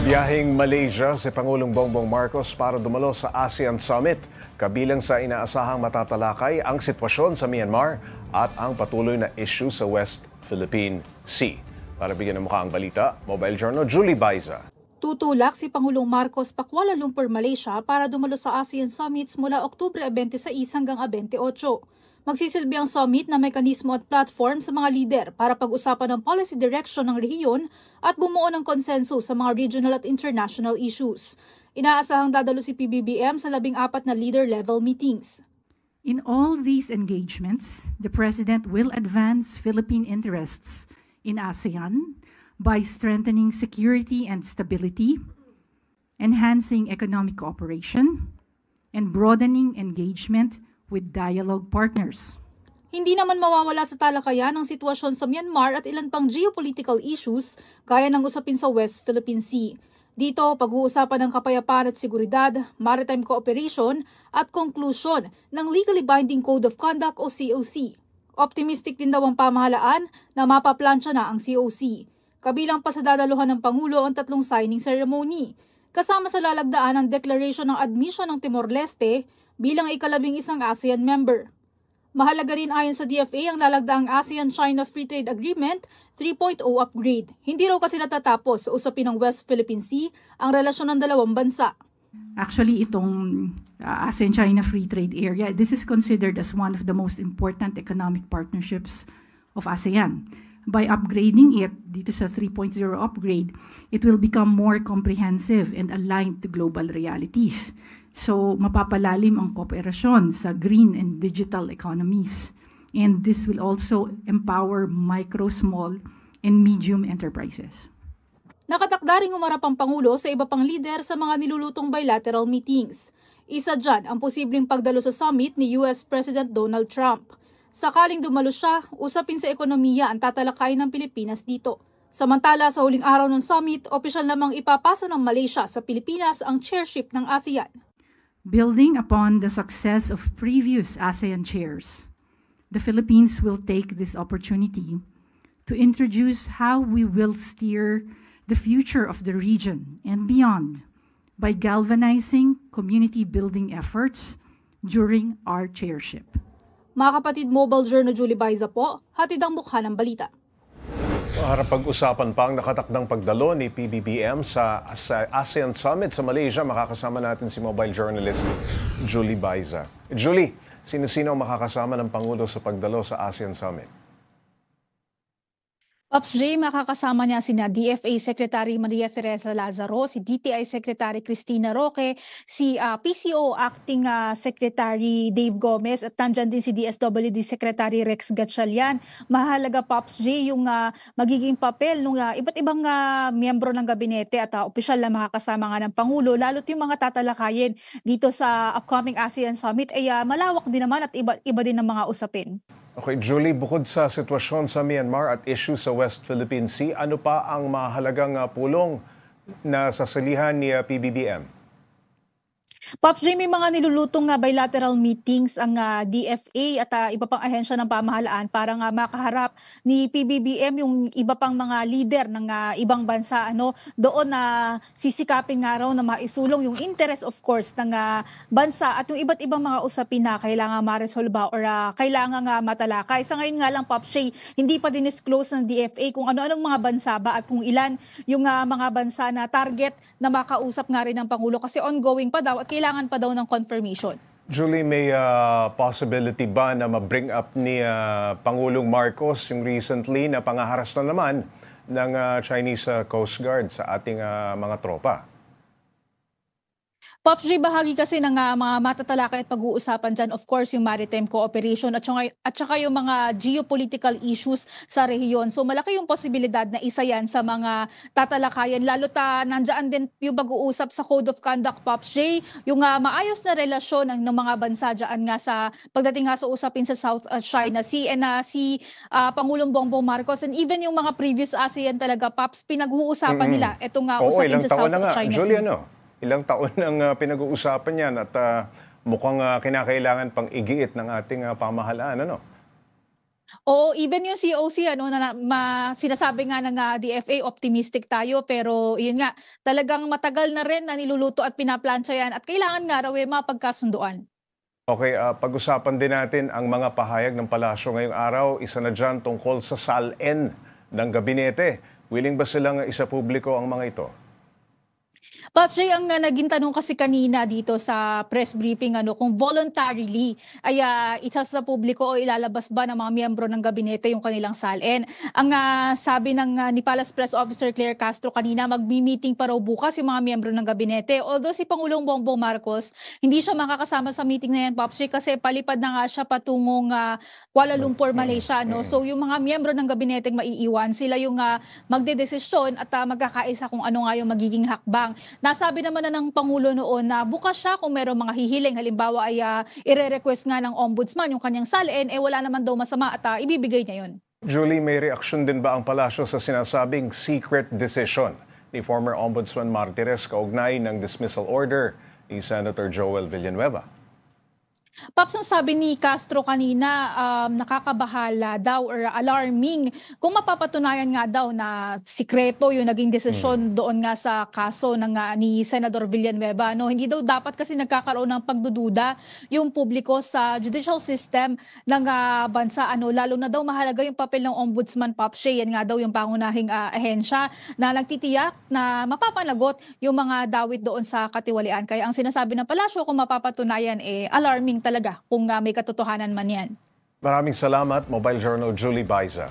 Biyaheng Malaysia si Pangulong Bongbong Marcos para dumalo sa ASEAN Summit. Kabilang sa inaasahang matatalakay ang sitwasyon sa Myanmar at ang patuloy na issue sa West Philippine Sea. Para bigyan ng mukha ang balita, Mobile Journal Julie Baiza. Tutulak si Pangulong Marcos pa Kuala Lumpur, Malaysia para dumalo sa ASEAN Summits mula Oktubre 26 hanggang 28. Magsisilbi ang summit na mekanismo at platform sa mga lider para pag-usapan ng policy direction ng rehiyon at bumuo ng konsensus sa mga regional at international issues. Inaasahang dadalo si PBBM sa 14 na leader-level meetings. In all these engagements, the President will advance Philippine interests in ASEAN by strengthening security and stability, enhancing economic cooperation, and broadening engagement with dialogue partners. Hindi naman mawawala sa talakayan ang sitwasyon sa Myanmar at ilan pang geopolitical issues gaya ng usapin sa West Philippine Sea. Dito, pag-uusapan ng kapayapaan at seguridad, maritime cooperation at konklusyon ng Legally Binding Code of Conduct o COC. Optimistic din daw ang pamahalaan na mapaplansya na ang COC. Kabilang pa sa dadaluhan ng Pangulo ang 3 signing ceremony. Kasama sa lalagdaan ang declaration ng admission ng Timor-Leste bilang ika-11 ASEAN member. Mahalaga rin ayon sa DFA ang lalagdaang ASEAN-China Free Trade Agreement 3.0 upgrade. Hindi raw kasi natatapos sa usapin ng West Philippine Sea ang relasyon ng dalawang bansa. Actually, itong ASEAN-China Free Trade Area, this is considered as one of the most important economic partnerships of ASEAN. By upgrading it dito sa 3.0 upgrade, it will become more comprehensive and aligned to global realities. So, mapapalalim ang kooperasyon sa green and digital economies. And this will also empower micro, small, and medium enterprises. Nakatakda ring umarap ang Pangulo sa iba pang lider sa mga nilulutong bilateral meetings. Isa dyan ang posibleng pagdalo sa summit ni US President Donald Trump. Sakaling dumalo siya, usapin sa ekonomiya ang tatalakayin ng Pilipinas dito. Samantala, sa huling araw ng summit, opisyal namang ipapasa ng Malaysia sa Pilipinas ang chairship ng ASEAN. Building upon the success of previous ASEAN chairs, the Philippines will take this opportunity to introduce how we will steer the future of the region and beyond by galvanizing community-building efforts during our chairship. Mga kapatid, Mobile Journal Julie Baiza po, hatid ang mukha ng balita. Para pag-usapan pa ang nakatakdang pagdalo ni PBBM sa ASEAN Summit sa Malaysia, makakasama natin si mobile journalist Julie Baiza. Julie, sino-sino ang makakasama ng Pangulo sa pagdalo sa ASEAN Summit? Pops J, makakasama niya sina DFA Secretary Maria Teresa Lazaro, si DTI Secretary Cristina Roque, si PCO Acting Secretary Dave Gomez at nandyan din si DSWD Secretary Rex Gatchalian. Mahalaga, Pops J, yung magiging papel ng iba't ibang miyembro ng gabinete at opisyal na makakasama nga ng Pangulo, lalo't yung mga tatalakayin dito sa upcoming ASEAN Summit ay malawak din naman at iba din ng mga usapin. Okay, Julie, bukod sa sitwasyon sa Myanmar at issue sa West Philippine Sea, ano pa ang mahalagang pulong na sasalihan ni PBBM? Pops J, may mga nilulutong bilateral meetings ang DFA at iba pang ahensya ng pamahalaan para nga makaharap ni PBBM yung iba pang mga leader ng ibang bansa. Doon na sisikapin nga raw na maisulong yung interest of course ng bansa at yung iba't ibang mga usapin na kailangan ma-resolve or kailangan matalakay. Sa ngayon nga lang, Pops J, hindi pa din-disclose ng DFA kung ano-anong mga bansa ba at kung ilan yung mga bansa na target na makausap nga rin ng Pangulo kasi ongoing pa daw at kailangan pa daw ng confirmation. Julie, may possibility ba na ma-bring up ni Pangulong Marcos yung recently na pangaharas na naman ng Chinese Coast Guard sa ating mga tropa? Pops J, bahagi kasi ng mga matatalakay at pag-uusapan dyan, of course, yung maritime cooperation at saka yung mga geopolitical issues sa rehiyon. So malaki yung posibilidad na isa yan sa mga tatalakayan. Lalo nandiyan din yung pag-uusap sa Code of Conduct, Pops J, yung maayos na relasyon ng mga bansa dyan nga sa pagdating nga sa usapin sa South China Sea and si Pangulong Bongbong Marcos and even yung mga previous ASEAN talaga, Pops, pinag-uusapan nila itong usapin sa South China Julie, Sea. Ilang taon nang pinag-uusapan yan at mukhang kinakailangan pang igiit ng ating pamahalaan, ano? Oo, even yung COC ano sinasabi nga ng DFA optimistic tayo pero yun nga, talagang matagal na rin na niluluto at pinaplantsa yan at kailangan nga raw mapagkasunduan. Okay, pag-usapan din natin ang mga pahayag ng palasyo ngayong araw. Isa na dyan tungkol sa SALN ng gabinete. Willing ba silang isapubliko ang mga ito? Pops Jay, ang naging tanong kasi kanina dito sa press briefing kung voluntarily ay isa sa publiko o ilalabas ba ng mga miyembro ng gabinete yung kanilang salin. Ang sabi ng ni Palace Press Officer Claire Castro kanina, magbi-meeting pa raw bukas yung mga miyembro ng gabinete. Although si Pangulong Bongbong Marcos hindi siya makakasama sa meeting na yan, Pops Jay, kasi palipad na nga siya patungong Kuala Lumpur, Malaysia. No? So yung mga miyembro ng gabineteng maiiwan, sila yung magdedesisyon at magkakaisa kung ano nga yung magiging hakbang. Nasabi naman na ng Pangulo noon na bukas siya kung merong mga hihiling. Halimbawa ay ire-request nga ng ombudsman yung kanyang salin, wala naman daw masama at ibibigay niya yun. Julie, may reaksyon din ba ang palasyo sa sinasabing secret decision ni former Ombudsman Martires kaugnay ng dismissal order ni Senator Joel Villanueva? Paps, ang sabi ni Castro kanina, nakakabahala daw or alarming kung mapapatunayan nga daw na sikreto yung naging desisyon doon nga sa kaso ng ni Senador Villanueva. No, hindi daw dapat kasi nagkakaroon ng pagdududa yung publiko sa judicial system ng bansa. Lalo na daw mahalaga yung papel ng Ombudsman, Pops Jay. Yan nga daw yung pangunahing ahensya na nagtitiyak na mapapanagot yung mga dawit doon sa katiwalian. Kaya ang sinasabi ng palasyo, kung mapapatunayan, alarming talaga kung may katotohanan man yan. Maraming salamat, Mobile Journal Julie Baiza.